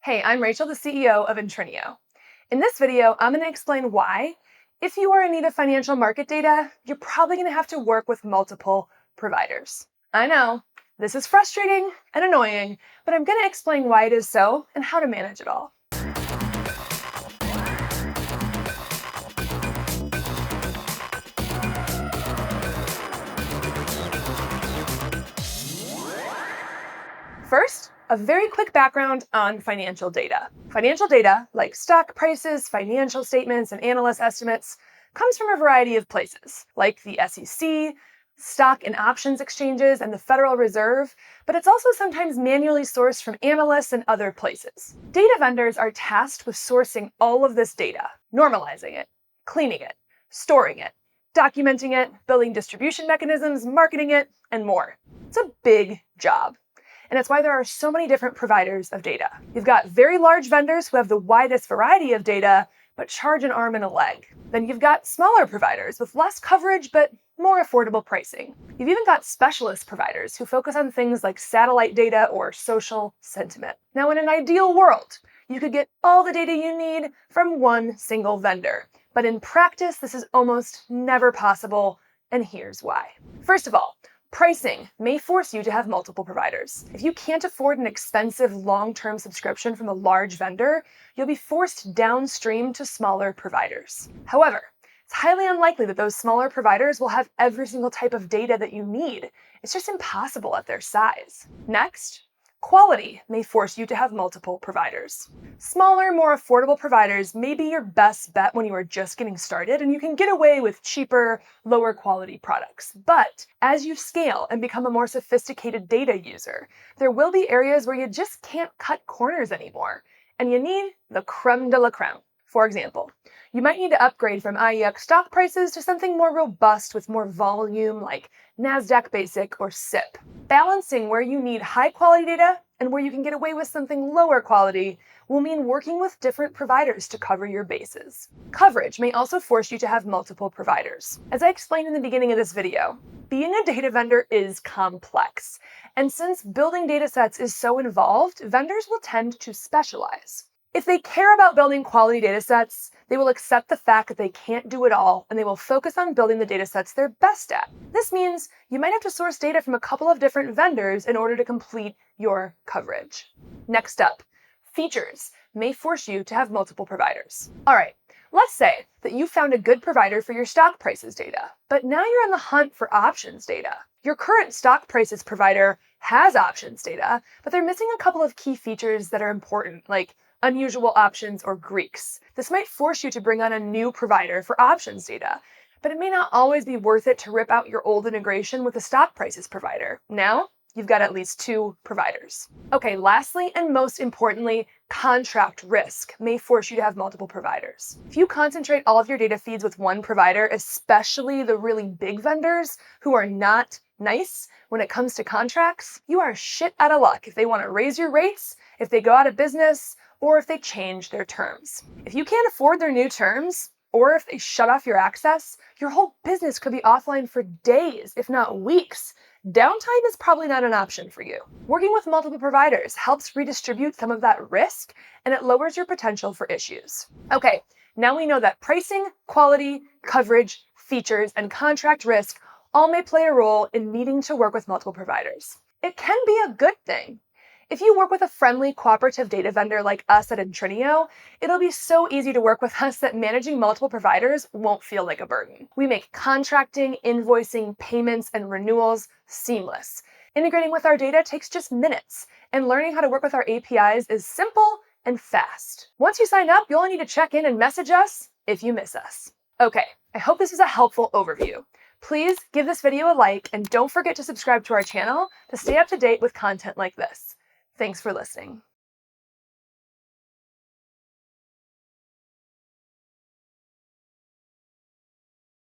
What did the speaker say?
Hey, I'm Rachel, the CEO of Intrinio. In this video, I'm going to explain why, if you are in need of financial market data, you're probably going to have to work with multiple providers. I know, this is frustrating and annoying, but I'm going to explain why it is so and how to manage it all. First, a very quick background on financial data. Financial data, like stock prices, financial statements, and analyst estimates, comes from a variety of places, like the SEC, stock and options exchanges, and the Federal Reserve, but it's also sometimes manually sourced from analysts and other places. Data vendors are tasked with sourcing all of this data, normalizing it, cleaning it, storing it, documenting it, building distribution mechanisms, marketing it, and more. It's a big job. And it's why there are so many different providers of data. You've got very large vendors who have the widest variety of data, but charge an arm and a leg. Then you've got smaller providers with less coverage, but more affordable pricing. You've even got specialist providers who focus on things like satellite data or social sentiment. Now, in an ideal world, you could get all the data you need from one single vendor. But in practice, this is almost never possible, and here's why. First of all, pricing may force you to have multiple providers. If you can't afford an expensive long-term subscription from a large vendor, you'll be forced downstream to smaller providers. However, it's highly unlikely that those smaller providers will have every single type of data that you need. It's just impossible at their size. Next, quality may force you to have multiple providers. Smaller, more affordable providers may be your best bet when you are just getting started and you can get away with cheaper, lower quality products. But as you scale and become a more sophisticated data user, there will be areas where you just can't cut corners anymore, and you need the creme de la creme. For example, you might need to upgrade from IEX stock prices to something more robust with more volume like NASDAQ Basic or SIP. Balancing where you need high quality data and where you can get away with something lower quality will mean working with different providers to cover your bases. Coverage may also force you to have multiple providers. As I explained in the beginning of this video, being a data vendor is complex. And since building data sets is so involved, vendors will tend to specialize. If they care about building quality data sets, they will accept the fact that they can't do it all, and they will focus on building the data sets they're best at. This means you might have to source data from a couple of different vendors in order to complete your coverage. Next up, features may force you to have multiple providers. All right, let's say that you found a good provider for your stock prices data, but now you're on the hunt for options data. Your current stock prices provider has options data, but they're missing a couple of key features that are important, like unusual options or Greeks. This might force you to bring on a new provider for options data, but it may not always be worth it to rip out your old integration with a stock prices provider. Now, you've got at least two providers. Okay, lastly and most importantly, contract risk may force you to have multiple providers. If you concentrate all of your data feeds with one provider, especially the really big vendors who are not nice when it comes to contracts, you are shit out of luck if they want to raise your rates, if they go out of business, or if they change their terms. If you can't afford their new terms, or if they shut off your access, your whole business could be offline for days, if not weeks. Downtime is probably not an option for you. Working with multiple providers helps redistribute some of that risk, and it lowers your potential for issues. Okay, now we know that pricing, quality, coverage, features, and contract risk all may play a role in needing to work with multiple providers. It can be a good thing. If you work with a friendly, cooperative data vendor like us at Intrinio, it'll be so easy to work with us that managing multiple providers won't feel like a burden. We make contracting, invoicing, payments, and renewals seamless. Integrating with our data takes just minutes, and learning how to work with our APIs is simple and fast. Once you sign up, you'll only need to check in and message us if you miss us. Okay, I hope this is a helpful overview. Please give this video a like, and don't forget to subscribe to our channel to stay up to date with content like this. Thanks for listening.